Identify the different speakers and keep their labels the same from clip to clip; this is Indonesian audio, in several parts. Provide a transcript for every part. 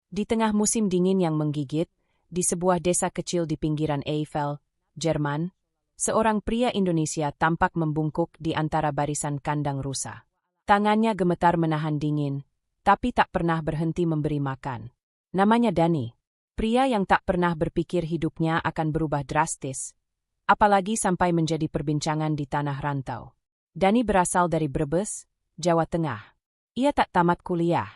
Speaker 1: Di tengah musim dingin yang menggigit, di sebuah desa kecil di pinggiran Eifel, Jerman, seorang pria Indonesia tampak membungkuk di antara barisan kandang rusa. Tangannya gemetar menahan dingin, tapi tak pernah berhenti memberi makan. Namanya Dani, pria yang tak pernah berpikir hidupnya akan berubah drastis, apalagi sampai menjadi perbincangan di tanah rantau. Dani berasal dari Brebes, Jawa Tengah. Ia tak tamat kuliah.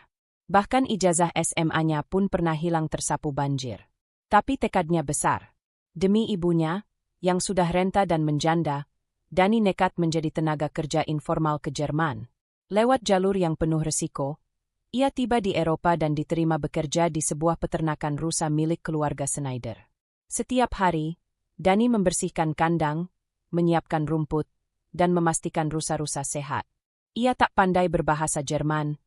Speaker 1: Bahkan ijazah SMA-nya pun pernah hilang tersapu banjir. Tapi tekadnya besar. Demi ibunya, yang sudah renta dan menjanda, Dani nekat menjadi tenaga kerja informal ke Jerman. Lewat jalur yang penuh resiko, ia tiba di Eropa dan diterima bekerja di sebuah peternakan rusa milik keluarga Schneider. Setiap hari, Dani membersihkan kandang, menyiapkan rumput, dan memastikan rusa-rusa sehat. Ia tak pandai berbahasa Jerman,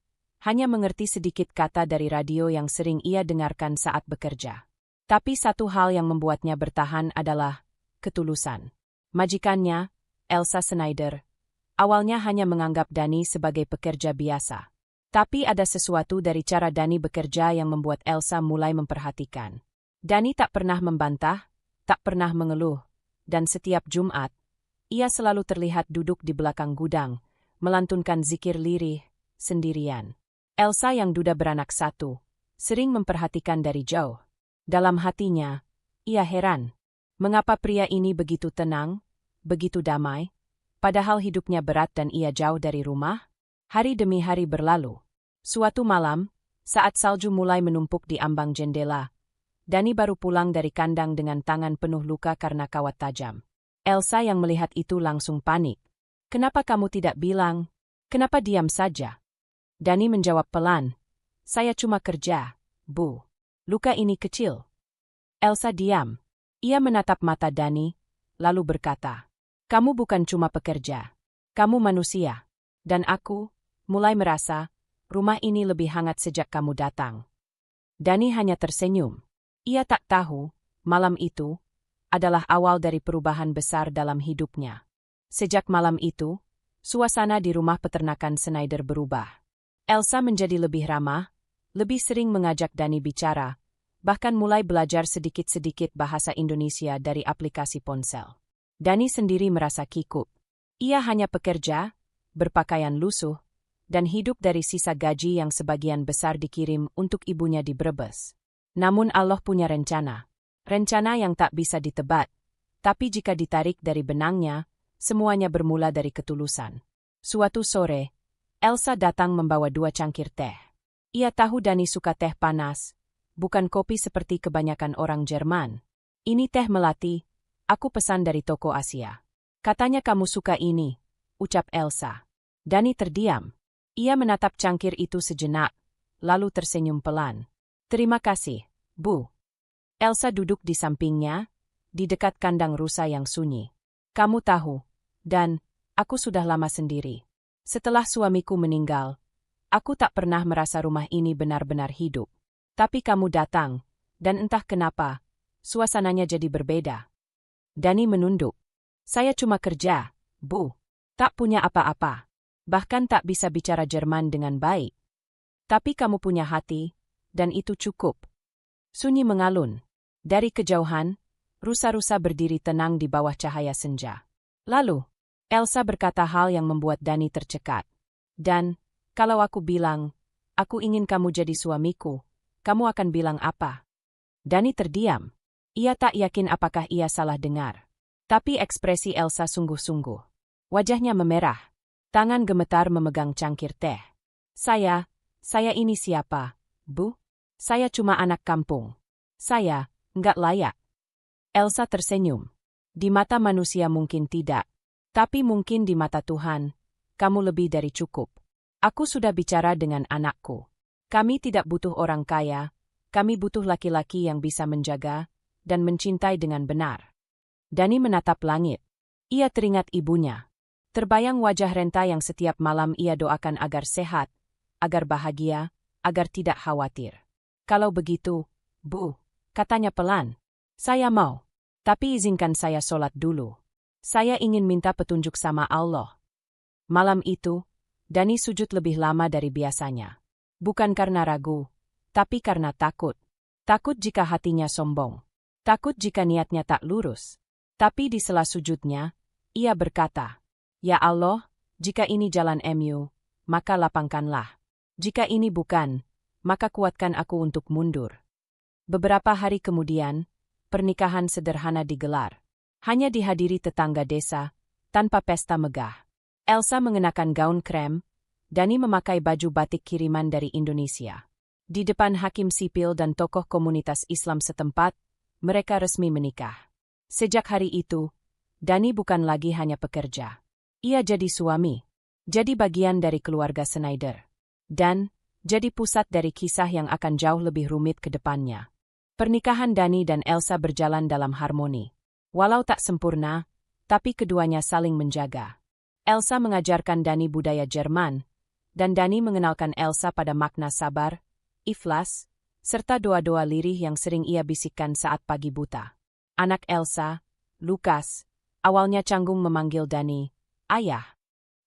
Speaker 1: hanya mengerti sedikit kata dari radio yang sering ia dengarkan saat bekerja. Tapi satu hal yang membuatnya bertahan adalah ketulusan. Majikannya, Elsa Schneider, awalnya hanya menganggap Dani sebagai pekerja biasa. Tapi ada sesuatu dari cara Dani bekerja yang membuat Elsa mulai memperhatikan. Dani tak pernah membantah, tak pernah mengeluh, dan setiap Jumat, ia selalu terlihat duduk di belakang gudang, melantunkan zikir lirih, sendirian. Elsa yang duda beranak satu, sering memperhatikan dari jauh. Dalam hatinya, ia heran. Mengapa pria ini begitu tenang, begitu damai, padahal hidupnya berat dan ia jauh dari rumah? Hari demi hari berlalu. Suatu malam, saat salju mulai menumpuk di ambang jendela, Dani baru pulang dari kandang dengan tangan penuh luka karena kawat tajam. Elsa yang melihat itu langsung panik. "Kenapa kamu tidak bilang? Kenapa diam saja?" Dani menjawab pelan, "Saya cuma kerja, Bu. Luka ini kecil." Elsa diam. Ia menatap mata Dani, lalu berkata, "Kamu bukan cuma pekerja. Kamu manusia. Dan aku mulai merasa rumah ini lebih hangat sejak kamu datang." Dani hanya tersenyum. Ia tak tahu, malam itu adalah awal dari perubahan besar dalam hidupnya. Sejak malam itu, suasana di rumah peternakan Schneider berubah. Elsa menjadi lebih ramah, lebih sering mengajak Dani bicara, bahkan mulai belajar sedikit-sedikit bahasa Indonesia dari aplikasi ponsel. Dani sendiri merasa kikuk. Ia hanya pekerja, berpakaian lusuh, dan hidup dari sisa gaji yang sebagian besar dikirim untuk ibunya di Brebes. Namun Allah punya rencana. Rencana yang tak bisa ditebak, tapi jika ditarik dari benangnya, semuanya bermula dari ketulusan. Suatu sore, Elsa datang membawa 2 cangkir teh. Ia tahu Dani suka teh panas, bukan kopi seperti kebanyakan orang Jerman. "Ini teh melati, aku pesan dari toko Asia. Katanya kamu suka ini," ucap Elsa. Dani terdiam. Ia menatap cangkir itu sejenak, lalu tersenyum pelan. "Terima kasih, Bu." Elsa duduk di sampingnya, di dekat kandang rusa yang sunyi. "Kamu tahu, Dan, aku sudah lama sendiri. Setelah suamiku meninggal, aku tak pernah merasa rumah ini benar-benar hidup. Tapi kamu datang, dan entah kenapa, suasananya jadi berbeda." Dani menunduk. "Saya cuma kerja, Bu. Tak punya apa-apa. Bahkan tak bisa bicara Jerman dengan baik. Tapi kamu punya hati, dan itu cukup." Sunyi mengalun. Dari kejauhan, rusa-rusa berdiri tenang di bawah cahaya senja. Lalu, Elsa berkata hal yang membuat Dani tercekat. "Dan, kalau aku bilang, aku ingin kamu jadi suamiku, kamu akan bilang apa?" Dani terdiam. Ia tak yakin apakah ia salah dengar. Tapi ekspresi Elsa sungguh-sungguh. Wajahnya memerah. Tangan gemetar memegang cangkir teh. Saya ini siapa, Bu? Saya cuma anak kampung. Saya nggak layak." Elsa tersenyum. "Di mata manusia mungkin tidak, tapi mungkin di mata Tuhan, kamu lebih dari cukup. Aku sudah bicara dengan anakku. Kami tidak butuh orang kaya, kami butuh laki-laki yang bisa menjaga dan mencintai dengan benar." Dani menatap langit. Ia teringat ibunya. Terbayang wajah renta yang setiap malam ia doakan agar sehat, agar bahagia, agar tidak khawatir. "Kalau begitu, Bu," katanya pelan, "saya mau. Tapi izinkan saya sholat dulu. Saya ingin minta petunjuk sama Allah." Malam itu, Dani sujud lebih lama dari biasanya. Bukan karena ragu, tapi karena takut. Takut jika hatinya sombong. Takut jika niatnya tak lurus. Tapi di sela sujudnya, ia berkata, "Ya Allah, jika ini jalan MU, maka lapangkanlah. Jika ini bukan, maka kuatkan aku untuk mundur." Beberapa hari kemudian, pernikahan sederhana digelar. Hanya dihadiri tetangga desa, tanpa pesta megah. Elsa mengenakan gaun krem, Dani memakai baju batik kiriman dari Indonesia. Di depan hakim sipil dan tokoh komunitas Islam setempat, mereka resmi menikah. Sejak hari itu, Dani bukan lagi hanya pekerja. Ia jadi suami, jadi bagian dari keluarga Schneider, dan jadi pusat dari kisah yang akan jauh lebih rumit ke depannya. Pernikahan Dani dan Elsa berjalan dalam harmoni. Walau tak sempurna, tapi keduanya saling menjaga. Elsa mengajarkan Dani budaya Jerman, dan Dani mengenalkan Elsa pada makna sabar, ikhlas, serta doa-doa lirih yang sering ia bisikkan saat pagi buta. Anak Elsa, Lukas, awalnya canggung memanggil Dani ayah.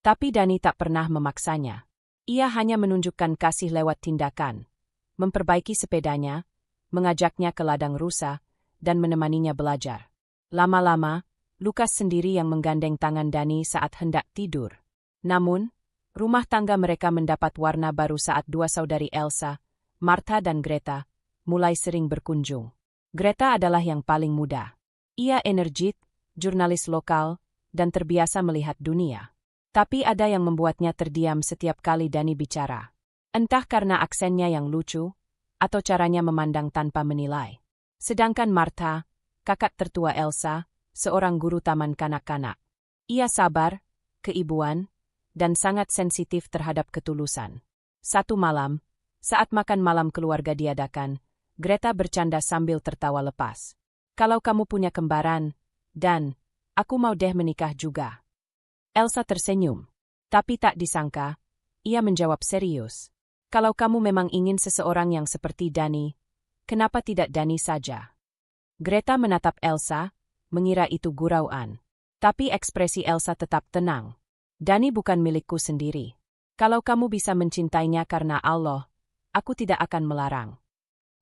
Speaker 1: Tapi Dani tak pernah memaksanya. Ia hanya menunjukkan kasih lewat tindakan, memperbaiki sepedanya, mengajaknya ke ladang rusa, dan menemaninya belajar. Lama-lama, Lukas sendiri yang menggandeng tangan Dani saat hendak tidur. Namun, rumah tangga mereka mendapat warna baru saat dua saudari Elsa, Martha dan Greta, mulai sering berkunjung. Greta adalah yang paling muda. Ia energik, jurnalis lokal, dan terbiasa melihat dunia. Tapi ada yang membuatnya terdiam setiap kali Dani bicara. Entah karena aksennya yang lucu, atau caranya memandang tanpa menilai. Sedangkan Martha, kakak tertua Elsa, seorang guru taman kanak-kanak. Ia sabar, keibuan, dan sangat sensitif terhadap ketulusan. Satu malam, saat makan malam keluarga diadakan, Greta bercanda sambil tertawa lepas. "Kalau kamu punya kembaran, Dan, aku mau deh menikah juga." Elsa tersenyum. Tapi tak disangka, ia menjawab serius. "Kalau kamu memang ingin seseorang yang seperti Dani, kenapa tidak Dani saja?" Greta menatap Elsa, mengira itu gurauan. Tapi ekspresi Elsa tetap tenang. "Dani bukan milikku sendiri. Kalau kamu bisa mencintainya karena Allah, aku tidak akan melarang."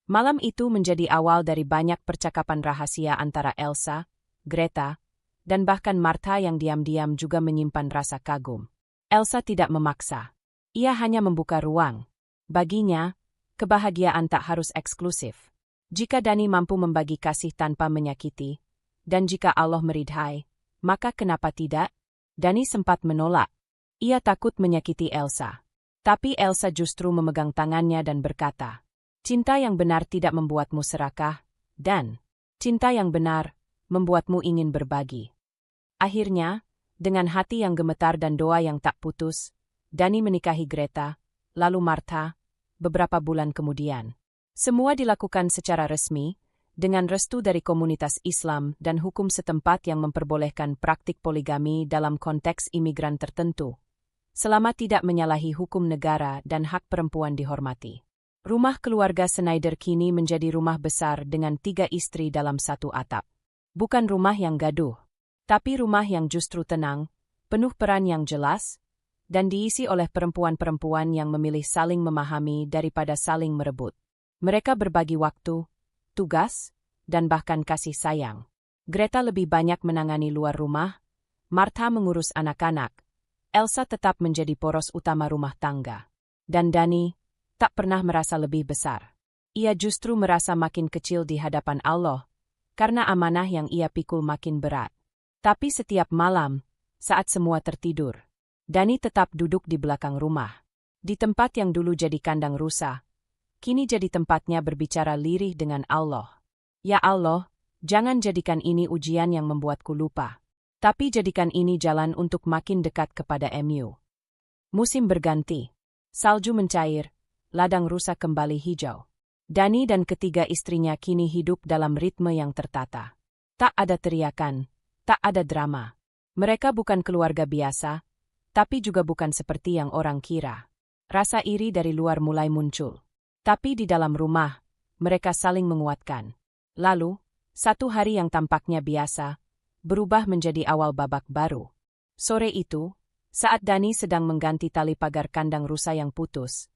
Speaker 1: Malam itu menjadi awal dari banyak percakapan rahasia antara Elsa, Greta, dan bahkan Martha yang diam-diam juga menyimpan rasa kagum. Elsa tidak memaksa. Ia hanya membuka ruang. Baginya, kebahagiaan tak harus eksklusif. Jika Dani mampu membagi kasih tanpa menyakiti, dan jika Allah meridhai, maka kenapa tidak? Dani sempat menolak. Ia takut menyakiti Elsa. Tapi Elsa justru memegang tangannya dan berkata, "Cinta yang benar tidak membuatmu serakah, dan cinta yang benar membuatmu ingin berbagi." Akhirnya, dengan hati yang gemetar dan doa yang tak putus, Dani menikahi Greta, lalu Martha, beberapa bulan kemudian. Semua dilakukan secara resmi, dengan restu dari komunitas Islam dan hukum setempat yang memperbolehkan praktik poligami dalam konteks imigran tertentu, selama tidak menyalahi hukum negara dan hak perempuan dihormati. Rumah keluarga Schneider kini menjadi rumah besar dengan 3 istri dalam satu atap. Bukan rumah yang gaduh, tapi rumah yang justru tenang, penuh peran yang jelas, dan diisi oleh perempuan-perempuan yang memilih saling memahami daripada saling merebut. Mereka berbagi waktu, tugas, dan bahkan kasih sayang. Greta lebih banyak menangani luar rumah, Martha mengurus anak-anak, Elsa tetap menjadi poros utama rumah tangga. Dan Dani tak pernah merasa lebih besar. Ia justru merasa makin kecil di hadapan Allah, karena amanah yang ia pikul makin berat. Tapi setiap malam, saat semua tertidur, Dani tetap duduk di belakang rumah. Di tempat yang dulu jadi kandang rusa, kini jadi tempatnya berbicara lirih dengan Allah. "Ya Allah, jangan jadikan ini ujian yang membuatku lupa. Tapi jadikan ini jalan untuk makin dekat kepada MU." Musim berganti. Salju mencair, ladang rusa kembali hijau. Dani dan ketiga istrinya kini hidup dalam ritme yang tertata. Tak ada teriakan, tak ada drama. Mereka bukan keluarga biasa, tapi juga bukan seperti yang orang kira. Rasa iri dari luar mulai muncul. Tapi di dalam rumah, mereka saling menguatkan. Lalu, satu hari yang tampaknya biasa, berubah menjadi awal babak baru. Sore itu, saat Dani sedang mengganti tali pagar kandang rusa yang putus,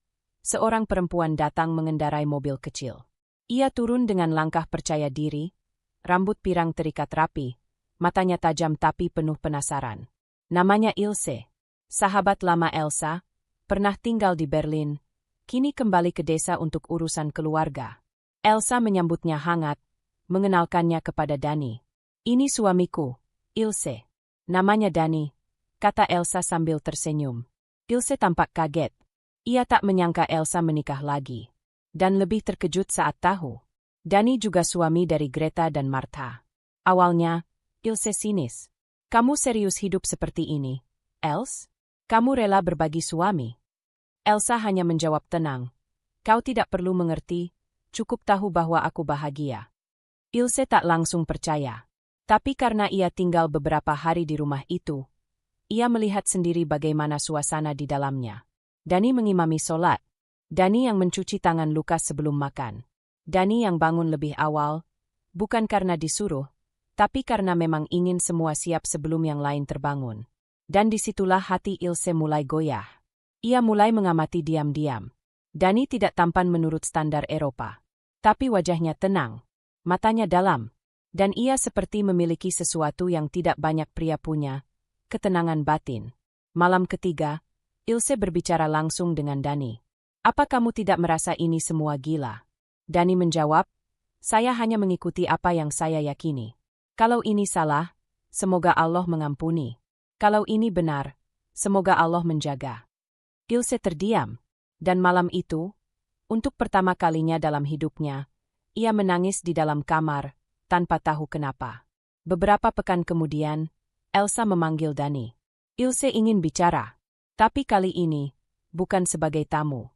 Speaker 1: seorang perempuan datang mengendarai mobil kecil. Ia turun dengan langkah percaya diri, rambut pirang terikat rapi, matanya tajam tapi penuh penasaran. Namanya Ilse, sahabat lama Elsa, pernah tinggal di Berlin, kini kembali ke desa untuk urusan keluarga. Elsa menyambutnya hangat, mengenalkannya kepada Dani. Ini suamiku, Ilse. Namanya Dani, kata Elsa sambil tersenyum. Ilse tampak kaget. Ia tak menyangka Elsa menikah lagi. Dan lebih terkejut saat tahu. Dani juga suami dari Greta dan Martha. Awalnya, Ilse sinis. Kamu serius hidup seperti ini, Els? Kamu rela berbagi suami? Elsa hanya menjawab tenang. Kau tidak perlu mengerti, cukup tahu bahwa aku bahagia. Ilse tak langsung percaya. Tapi karena ia tinggal beberapa hari di rumah itu, ia melihat sendiri bagaimana suasana di dalamnya. Dani mengimami solat. Dani yang mencuci tangan Lukas sebelum makan. Dani yang bangun lebih awal, bukan karena disuruh, tapi karena memang ingin semua siap sebelum yang lain terbangun. Dan disitulah hati Ilse mulai goyah. Ia mulai mengamati diam-diam. Dani tidak tampan menurut standar Eropa. Tapi wajahnya tenang, matanya dalam, dan ia seperti memiliki sesuatu yang tidak banyak pria punya, ketenangan batin. Malam ketiga, Ilse berbicara langsung dengan Dani. Apa kamu tidak merasa ini semua gila? Dani menjawab, saya hanya mengikuti apa yang saya yakini. Kalau ini salah, semoga Allah mengampuni. Kalau ini benar, semoga Allah menjaga. Ilse terdiam, dan malam itu, untuk pertama kalinya dalam hidupnya, ia menangis di dalam kamar, tanpa tahu kenapa. Beberapa pekan kemudian, Elsa memanggil Dani. Ilse ingin bicara, tapi kali ini, bukan sebagai tamu.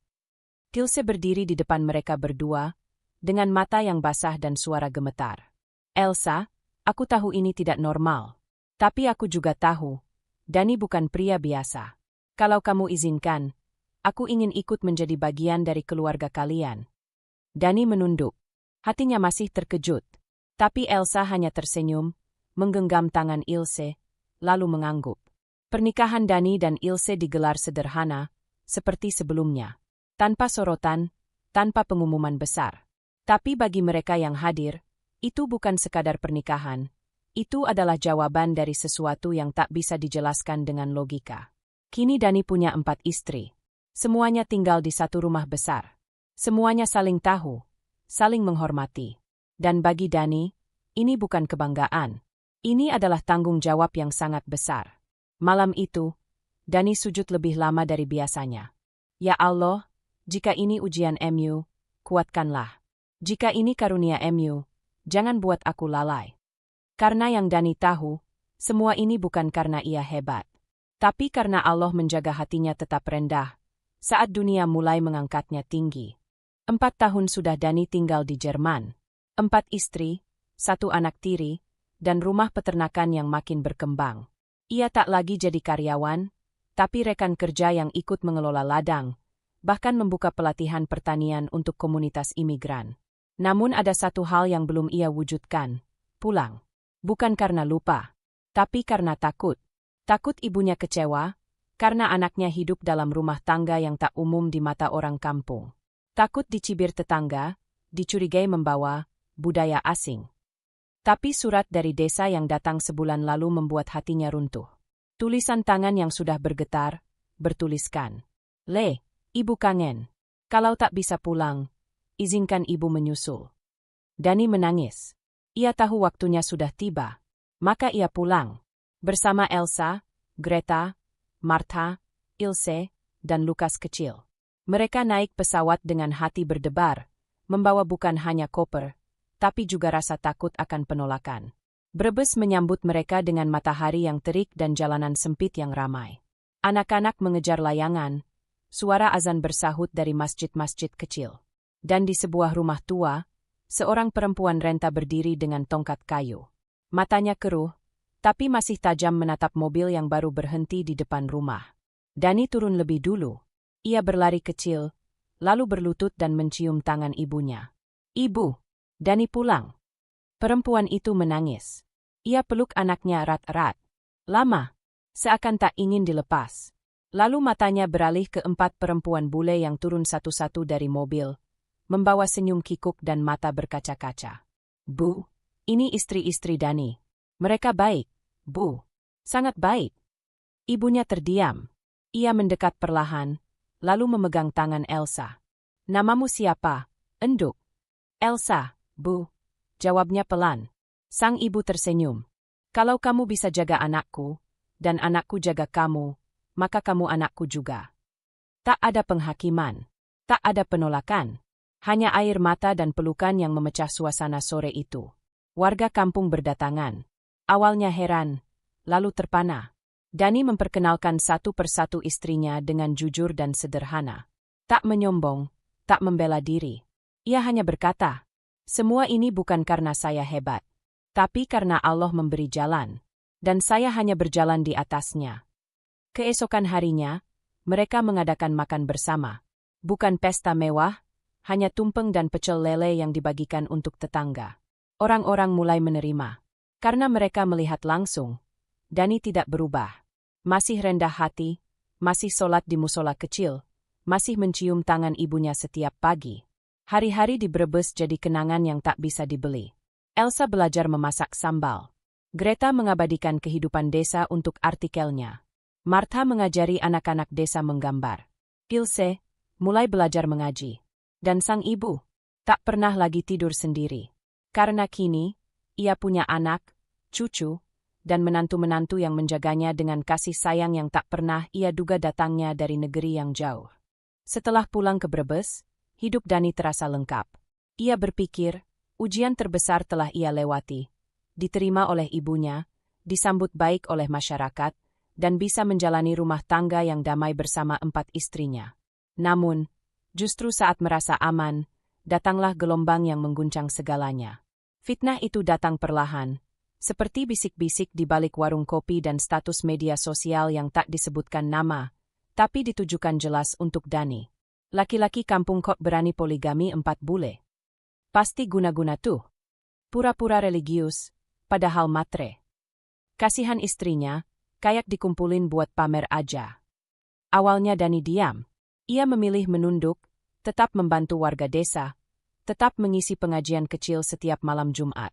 Speaker 1: Ilse berdiri di depan mereka berdua, dengan mata yang basah dan suara gemetar. Elsa, aku tahu ini tidak normal. Tapi aku juga tahu, Dani bukan pria biasa. Kalau kamu izinkan, aku ingin ikut menjadi bagian dari keluarga kalian. Dani menunduk. Hatinya masih terkejut. Tapi Elsa hanya tersenyum, menggenggam tangan Ilse, lalu mengangguk. Pernikahan Dani dan Ilse digelar sederhana, seperti sebelumnya. Tanpa sorotan, tanpa pengumuman besar. Tapi bagi mereka yang hadir, itu bukan sekadar pernikahan. Itu adalah jawaban dari sesuatu yang tak bisa dijelaskan dengan logika. Kini Dani punya 4 istri. Semuanya tinggal di satu rumah besar. Semuanya saling tahu, saling menghormati. Dan bagi Dani, ini bukan kebanggaan. Ini adalah tanggung jawab yang sangat besar. Malam itu, Dani sujud lebih lama dari biasanya. Ya Allah, jika ini ujian MU, kuatkanlah. Jika ini karunia MU, jangan buat aku lalai. Karena yang Dani tahu, semua ini bukan karena ia hebat. Tapi karena Allah menjaga hatinya tetap rendah, saat dunia mulai mengangkatnya tinggi. 4 tahun sudah Dani tinggal di Jerman. 4 istri, 1 anak tiri, dan rumah peternakan yang makin berkembang. Ia tak lagi jadi karyawan, tapi rekan kerja yang ikut mengelola ladang, bahkan membuka pelatihan pertanian untuk komunitas imigran. Namun ada satu hal yang belum ia wujudkan, pulang. Bukan karena lupa, tapi karena takut. Takut ibunya kecewa, karena anaknya hidup dalam rumah tangga yang tak umum di mata orang kampung. Takut dicibir tetangga, dicurigai membawa budaya asing. Tapi surat dari desa yang datang sebulan lalu membuat hatinya runtuh. Tulisan tangan yang sudah bergetar, bertuliskan, "Le, Ibu kangen. Kalau tak bisa pulang, izinkan ibu menyusul." Dani menangis. Ia tahu waktunya sudah tiba. Maka ia pulang. Bersama Elsa, Greta, Martha, Ilse, dan Lukas kecil. Mereka naik pesawat dengan hati berdebar, membawa bukan hanya koper, tapi juga rasa takut akan penolakan. Brebes menyambut mereka dengan matahari yang terik dan jalanan sempit yang ramai. Anak-anak mengejar layangan, suara azan bersahut dari masjid-masjid kecil. Dan di sebuah rumah tua, seorang perempuan renta berdiri dengan tongkat kayu. Matanya keruh, tapi masih tajam menatap mobil yang baru berhenti di depan rumah. Dani turun lebih dulu. Ia berlari kecil, lalu berlutut dan mencium tangan ibunya. "Ibu, Dani pulang." Perempuan itu menangis. Ia peluk anaknya erat-erat. Lama, seakan tak ingin dilepas. Lalu matanya beralih ke 4 perempuan bule yang turun satu-satu dari mobil, membawa senyum kikuk dan mata berkaca-kaca. Bu, ini istri-istri Dani. Mereka baik, Bu. Sangat baik. Ibunya terdiam. Ia mendekat perlahan, lalu memegang tangan Elsa. Namamu siapa? Enduk. Elsa, Bu. Jawabnya pelan. Sang ibu tersenyum. Kalau kamu bisa jaga anakku, dan anakku jaga kamu, maka kamu anakku juga. Tak ada penghakiman. Tak ada penolakan. Hanya air mata dan pelukan yang memecah suasana sore itu. Warga kampung berdatangan. Awalnya heran, lalu terpana. Dani memperkenalkan satu persatu istrinya dengan jujur dan sederhana. Tak menyombong, tak membela diri. Ia hanya berkata, semua ini bukan karena saya hebat, tapi karena Allah memberi jalan, dan saya hanya berjalan di atasnya. Keesokan harinya, mereka mengadakan makan bersama. Bukan pesta mewah, hanya tumpeng dan pecel lele yang dibagikan untuk tetangga. Orang-orang mulai menerima. Karena mereka melihat langsung, Dani tidak berubah. Masih rendah hati, masih sholat di musola kecil, masih mencium tangan ibunya setiap pagi. Hari-hari di Brebes jadi kenangan yang tak bisa dibeli. Elsa belajar memasak sambal. Greta mengabadikan kehidupan desa untuk artikelnya. Martha mengajari anak-anak desa menggambar. Ilse mulai belajar mengaji. Dan sang ibu tak pernah lagi tidur sendiri. Karena kini, ia punya anak, cucu, dan menantu-menantu yang menjaganya dengan kasih sayang yang tak pernah ia duga datangnya dari negeri yang jauh. Setelah pulang ke Brebes, hidup Dani terasa lengkap. Ia berpikir, ujian terbesar telah ia lewati. Diterima oleh ibunya, disambut baik oleh masyarakat, dan bisa menjalani rumah tangga yang damai bersama 4 istrinya. Namun, justru saat merasa aman, datanglah gelombang yang mengguncang segalanya. Fitnah itu datang perlahan, seperti bisik-bisik di balik warung kopi dan status media sosial yang tak disebutkan nama, tapi ditujukan jelas untuk Dani. Laki-laki kampung kok berani poligami 4 bule. Pasti guna-guna tuh. Pura-pura religius, padahal matre. Kasihan istrinya, kayak dikumpulin buat pamer aja. Awalnya Dani diam. Ia memilih menunduk, tetap membantu warga desa, tetap mengisi pengajian kecil setiap malam Jumat.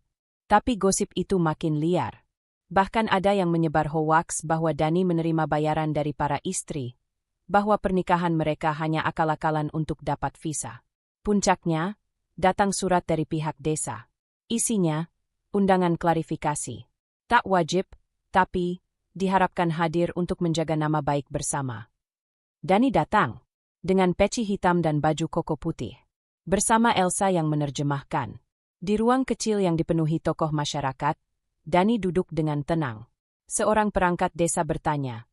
Speaker 1: Tapi gosip itu makin liar. Bahkan ada yang menyebar hoaks bahwa Dani menerima bayaran dari para istri, bahwa pernikahan mereka hanya akal-akalan untuk dapat visa. Puncaknya, datang surat dari pihak desa. Isinya, undangan klarifikasi. Tak wajib, tapi diharapkan hadir untuk menjaga nama baik bersama. Dani datang, dengan peci hitam dan baju koko putih. Bersama Elsa yang menerjemahkan. Di ruang kecil yang dipenuhi tokoh masyarakat, Dani duduk dengan tenang. Seorang perangkat desa bertanya,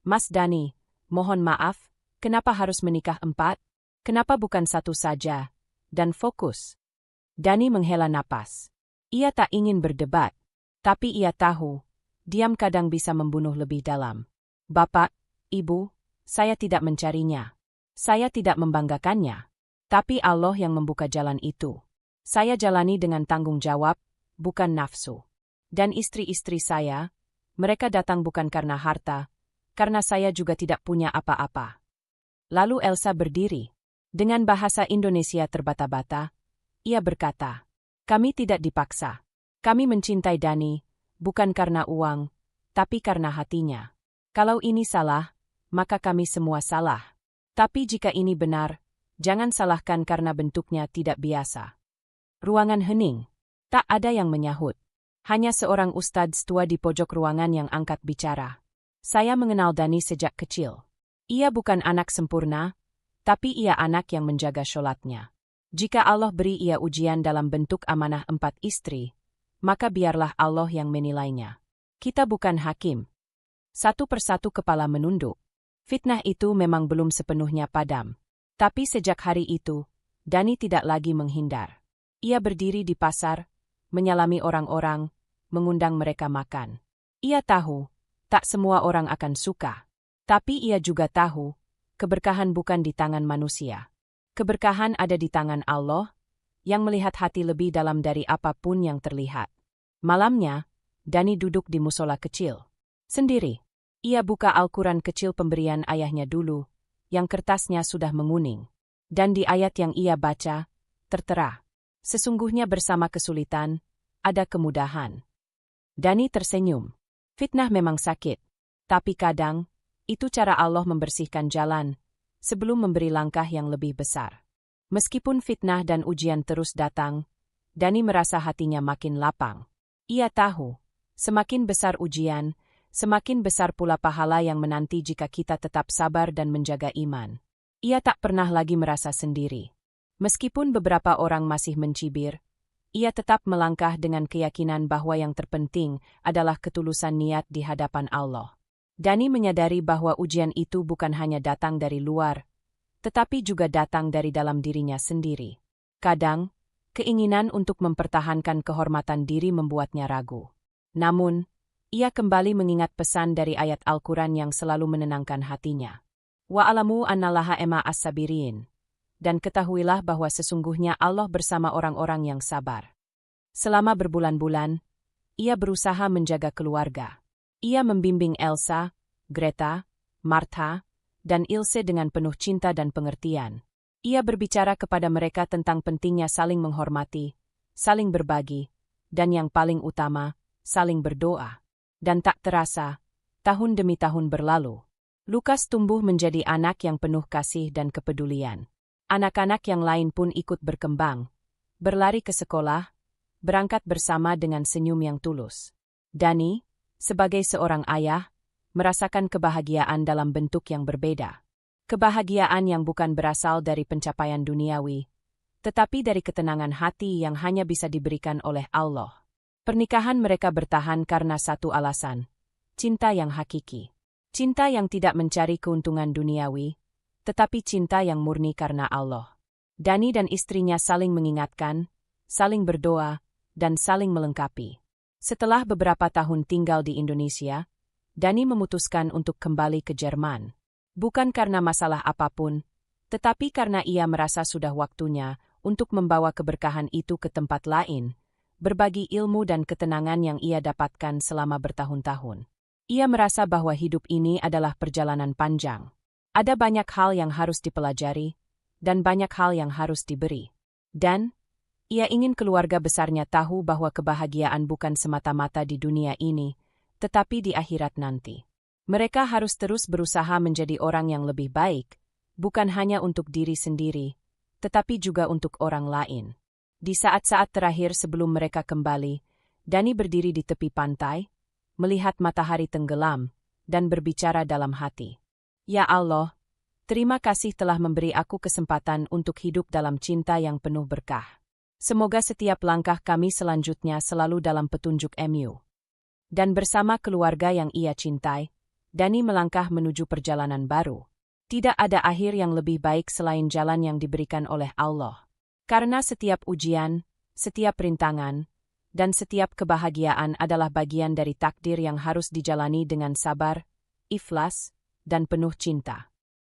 Speaker 1: Mas Dani, mohon maaf, kenapa harus menikah 4? Kenapa bukan 1 saja? Dan fokus. Dani menghela napas. Ia tak ingin berdebat, tapi ia tahu, diam kadang bisa membunuh lebih dalam. Bapak, Ibu, saya tidak mencarinya. Saya tidak membanggakannya. Tapi Allah yang membuka jalan itu. Saya jalani dengan tanggung jawab, bukan nafsu. Dan istri-istri saya, mereka datang bukan karena harta, karena saya juga tidak punya apa-apa. Lalu Elsa berdiri. Dengan bahasa Indonesia terbata-bata, ia berkata, kami tidak dipaksa. Kami mencintai Dani, bukan karena uang, tapi karena hatinya. Kalau ini salah, maka kami semua salah. Tapi jika ini benar, jangan salahkan karena bentuknya tidak biasa. Ruangan hening. Tak ada yang menyahut. Hanya seorang ustadz tua di pojok ruangan yang angkat bicara. Saya mengenal Dani sejak kecil. Ia bukan anak sempurna, tapi ia anak yang menjaga sholatnya. Jika Allah beri ia ujian dalam bentuk amanah 4 istri, maka biarlah Allah yang menilainya. Kita bukan hakim. Satu persatu kepala menunduk. Fitnah itu memang belum sepenuhnya padam. Tapi sejak hari itu, Dani tidak lagi menghindar. Ia berdiri di pasar, menyalami orang-orang, mengundang mereka makan. Ia tahu, tak semua orang akan suka. Tapi ia juga tahu, keberkahan bukan di tangan manusia. Keberkahan ada di tangan Allah, yang melihat hati lebih dalam dari apapun yang terlihat. Malamnya, Dani duduk di musola kecil. Sendiri. Ia buka Al-Quran kecil pemberian ayahnya dulu, yang kertasnya sudah menguning. Dan di ayat yang ia baca, tertera, "Sesungguhnya bersama kesulitan, ada kemudahan." Dani tersenyum. Fitnah memang sakit, tapi kadang, itu cara Allah membersihkan jalan, sebelum memberi langkah yang lebih besar. Meskipun fitnah dan ujian terus datang, Dani merasa hatinya makin lapang. Ia tahu, semakin besar ujian, semakin besar pula pahala yang menanti jika kita tetap sabar dan menjaga iman. Ia tak pernah lagi merasa sendiri. Meskipun beberapa orang masih mencibir, ia tetap melangkah dengan keyakinan bahwa yang terpenting adalah ketulusan niat di hadapan Allah. Dani menyadari bahwa ujian itu bukan hanya datang dari luar, tetapi juga datang dari dalam dirinya sendiri. Kadang, keinginan untuk mempertahankan kehormatan diri membuatnya ragu. Namun, ia kembali mengingat pesan dari ayat Al-Quran yang selalu menenangkan hatinya. Wa'alamu annallaha ma'as sabirin. Dan ketahuilah bahwa sesungguhnya Allah bersama orang-orang yang sabar. Selama berbulan-bulan, ia berusaha menjaga keluarga. Ia membimbing Elsa, Greta, Martha, dan Ilse dengan penuh cinta dan pengertian. Ia berbicara kepada mereka tentang pentingnya saling menghormati, saling berbagi, dan yang paling utama, saling berdoa. Dan tak terasa, tahun demi tahun berlalu. Lukas tumbuh menjadi anak yang penuh kasih dan kepedulian. Anak-anak yang lain pun ikut berkembang, berlari ke sekolah, berangkat bersama dengan senyum yang tulus. Dani, sebagai seorang ayah, merasakan kebahagiaan dalam bentuk yang berbeda. Kebahagiaan yang bukan berasal dari pencapaian duniawi, tetapi dari ketenangan hati yang hanya bisa diberikan oleh Allah. Pernikahan mereka bertahan karena satu alasan, cinta yang hakiki. Cinta yang tidak mencari keuntungan duniawi, tetapi cinta yang murni karena Allah. Dani dan istrinya saling mengingatkan, saling berdoa, dan saling melengkapi. Setelah beberapa tahun tinggal di Indonesia, Dani memutuskan untuk kembali ke Jerman. Bukan karena masalah apapun, tetapi karena ia merasa sudah waktunya untuk membawa keberkahan itu ke tempat lain, berbagi ilmu dan ketenangan yang ia dapatkan selama bertahun-tahun. Ia merasa bahwa hidup ini adalah perjalanan panjang. Ada banyak hal yang harus dipelajari, dan banyak hal yang harus diberi. Dan, ia ingin keluarga besarnya tahu bahwa kebahagiaan bukan semata-mata di dunia ini, tetapi di akhirat nanti. Mereka harus terus berusaha menjadi orang yang lebih baik, bukan hanya untuk diri sendiri, tetapi juga untuk orang lain. Di saat-saat terakhir sebelum mereka kembali, Dani berdiri di tepi pantai, melihat matahari tenggelam, dan berbicara dalam hati. Ya Allah, terima kasih telah memberi aku kesempatan untuk hidup dalam cinta yang penuh berkah. Semoga setiap langkah kami selanjutnya selalu dalam petunjuk MU. Dan bersama keluarga yang ia cintai, Dani melangkah menuju perjalanan baru. Tidak ada akhir yang lebih baik selain jalan yang diberikan oleh Allah. Karena setiap ujian, setiap rintangan, dan setiap kebahagiaan adalah bagian dari takdir yang harus dijalani dengan sabar, ikhlas, dan penuh cinta.